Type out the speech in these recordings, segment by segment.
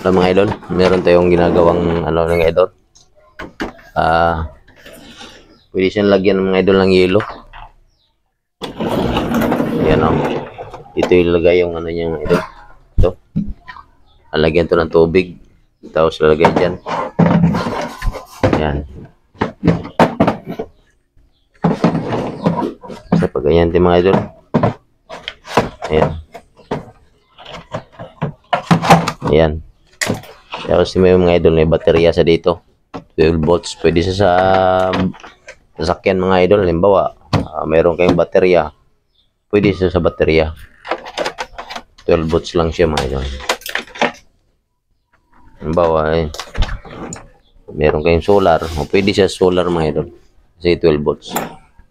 Alam mga idol, meron tayong ginagawang ano ng idol. Pwede siyang lagyan ng mga idol ng yelo. Ayan o. Dito ilagay yung ano niya mga idol. Ito. Lalagyan to ng tubig. Tapos lalagay dyan. Ayan. Sa pagganyan din mga idol. Ayan. Ayan. Tapos may mga idol, may baterya sa dito. 12 volts. Pwede siya sa sasakyan mga idol. Halimbawa, mayroon kayong baterya. Pwede siya sa baterya. 12 volts lang siya mga idol. Halimbawa, meron kayong solar. Pwede siya solar mga idol. Kasi 12 volts.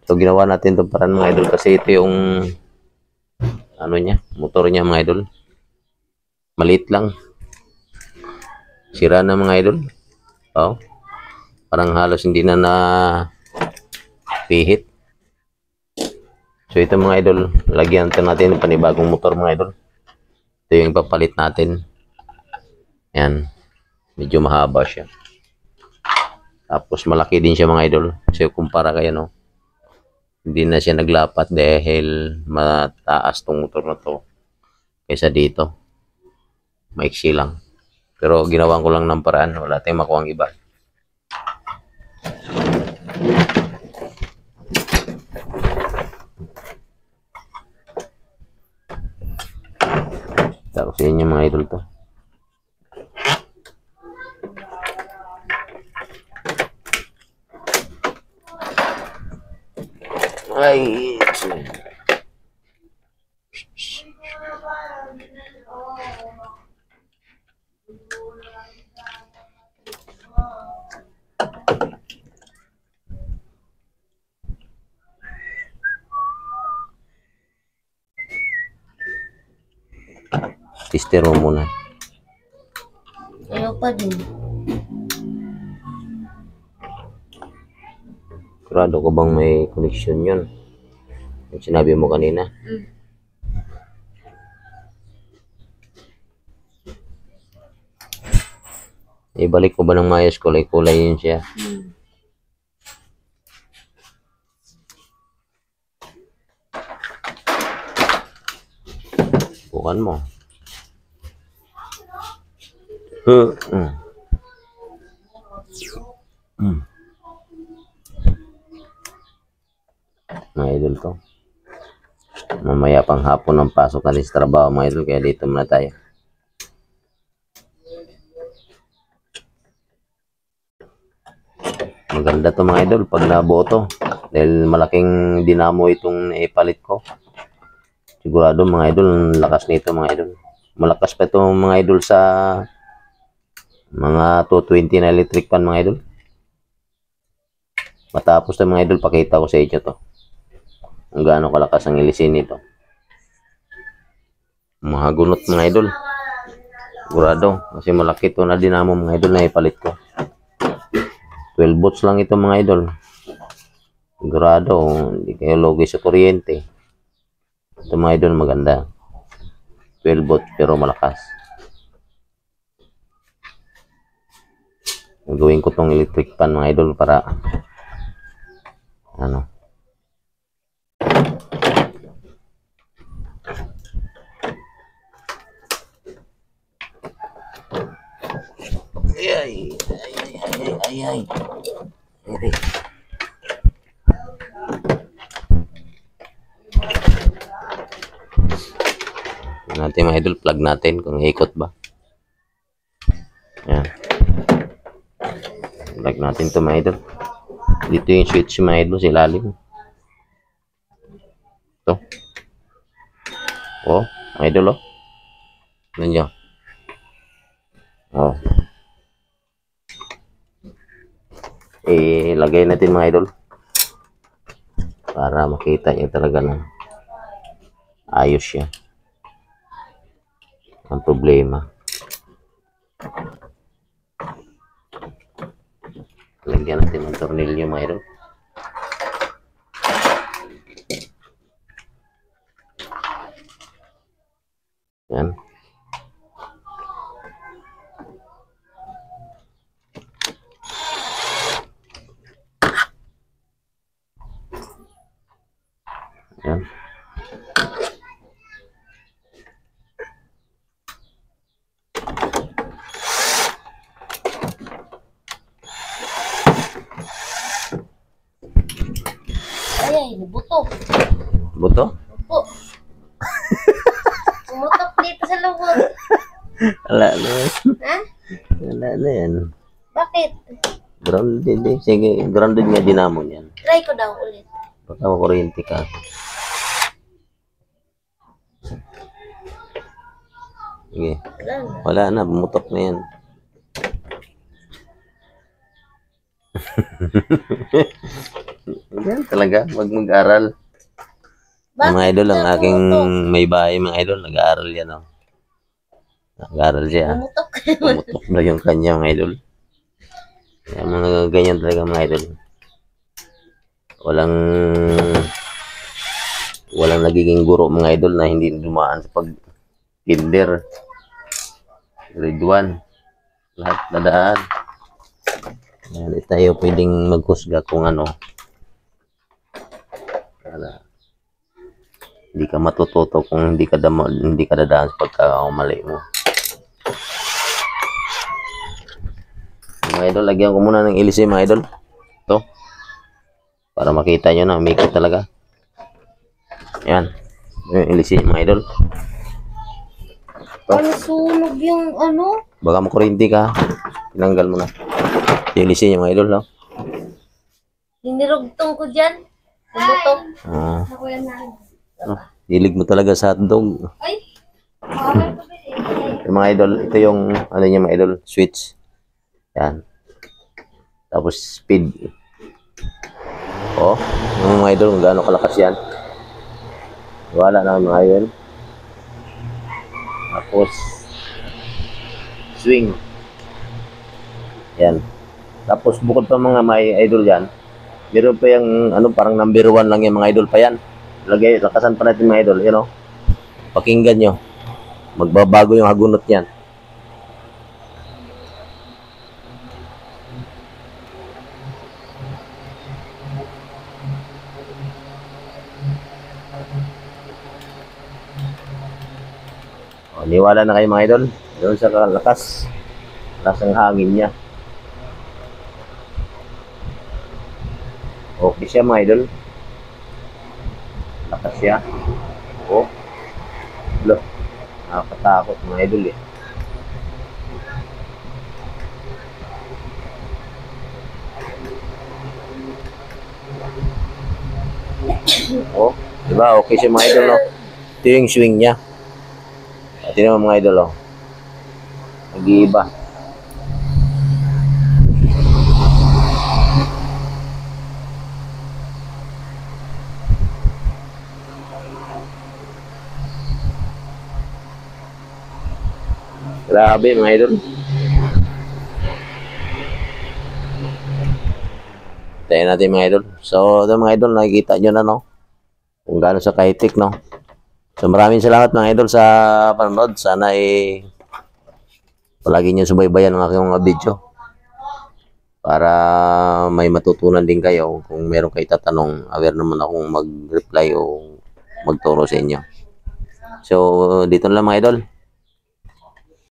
So, ginawa natin itong paraan mga idol. Kasi ito yung ano niya, motor niya mga idol. Maliit lang. Sira na mga idol. Oh. Parang halos hindi na pihit. So ito mga idol, lagyan natin ng panibagong motor mga idol. Ito yung ipapalit natin. Yan. Medyo mahaba siya. Tapos malaki din siya mga idol. Kasi kumpara kayo no. Hindi na siya naglapat dahil mataas tong motor na to. Kaysa dito. Maiksi lang. Pero ginawan ko lang ng paraan. Wala tayong makuha ang iba. Tapos sa inyo mga idol to. Ay. Tester mo muna. Ayaw pa din. Sigurado ko bang may connection yun? Yung sinabi mo kanina. Ibalik ko ba ng mayos? Kulay-kulay yun siya. Bukan mo. Mga idol to. Mamaya pang hapon ang pasok natin sa trabaho mga idol. Kaya dito muna tayo. Maganda to mga idol pag nabuo to. Dahil malaking dinamo itong ipalit ko. Sigurado mga idol, lakas nito mga idol. Malakas pa itong mga idol sa mga 220 na electric fan mga idol. Matapos to mga idol, pakita ko sa inyo to. Kung gaano kalakas ang ilisin nito. Mga gunot mga idol. Sigurado. Kasi malaki to na dinamo mga idol na ipalit ko. 12 volts lang ito mga idol. Sigurado. Hindi kayo logi sa kuryente. Ito mga idol maganda. 12 volts pero malakas. Gawin ko tong electric fan mga idol para ano. Ay. Natin mga idol, plug natin kung ikot ba. Yan. Plug natin to mga idol. Dito yung switch mga idol sa ilalim. Ito. Oh, mga idol oh. Nandiyan. Oh. Lagay natin mga idol. Para makita nyo talaga na ayos siya. Ang problema. Lagyan natin ng tornilyo mga idol. Yan. Buto. Buto? Opo. Pumutok dito sa lubot. Wala na yan. Ha? Wala na yan. Bakit? Grounded eh. Sige, grounded nga dinamon yan. Try ko daw ulit. Baka makuryente ka. Sige. Wala na. Wala na, bumutok na yan. Yan talaga, wag mag-aral. Mga idol, ang aking may bahay, mga idol, nag-aaral yan, oh. Nag-aaral siya. Pumutok. Pumutok na yung kanya, mga idol. Kaya mga ganyan talaga, mga idol. Walang nagiging guro, mga idol, na hindi dumaan sa pag-kinder. Grade 1. Lahat nadaan. Yan, tayo pwedeng maghusga kung ano. Hindi ka matututo kung hindi ka dadaan sa pagkakamali mo. Mga idol, lagyan ko muna ng ilisi, mga idol. Ito. Para makita nyo na, umikot talaga. Yan. Yung ilisi, mga idol. Ano sunog yung ano? Baka makurinti ka. Tinanggal mo na. Yung ilisi niya, mga idol, no? Hinirugtong ko dyan. Pumutok. Ako yan na. Hilig mo talaga sa hotdog. Ay! Yung mga idol, ito yung, ano niya, mga idol, switch. Yan. Tapos, speed. Oh, yung mga idol, kung gaano kalakas yan. Wala na mga idol. Tapos, swing. Yan. Tapos, bukod pa mga idol yan, meron pa yung, ano, parang number 1 lang yung mga idol pa yan. Lagay, lakasan pa natin mga idol, you know. Pakinggan nyo. Magbabago yung hagunot niyan. O, niwala na kayo mga idol. Doon sa lakas. Lakas ng hangin niya. Okay siya mga idol. Lakas siya. Oh. Lo. Nakakatakot mga idol eh. Oh, diba? Okay siya mga idol, no? Ito yung swing niya. Tingnan mo mga idol, oh. Nag-iiba. Grabe mga idol. Tayo natin mga idol. So, ito mga idol, nakikita nyo na, no? Kung gaano sa kaitik, no? So, maraming salamat mga idol sa panonood. Sana palagi nyo subaybayan ang aking mga video. Para may matutunan din kayo. Kung meron kayo tatanong, aware naman akong mag-reply o magturo sa inyo. So, dito na lang mga idol.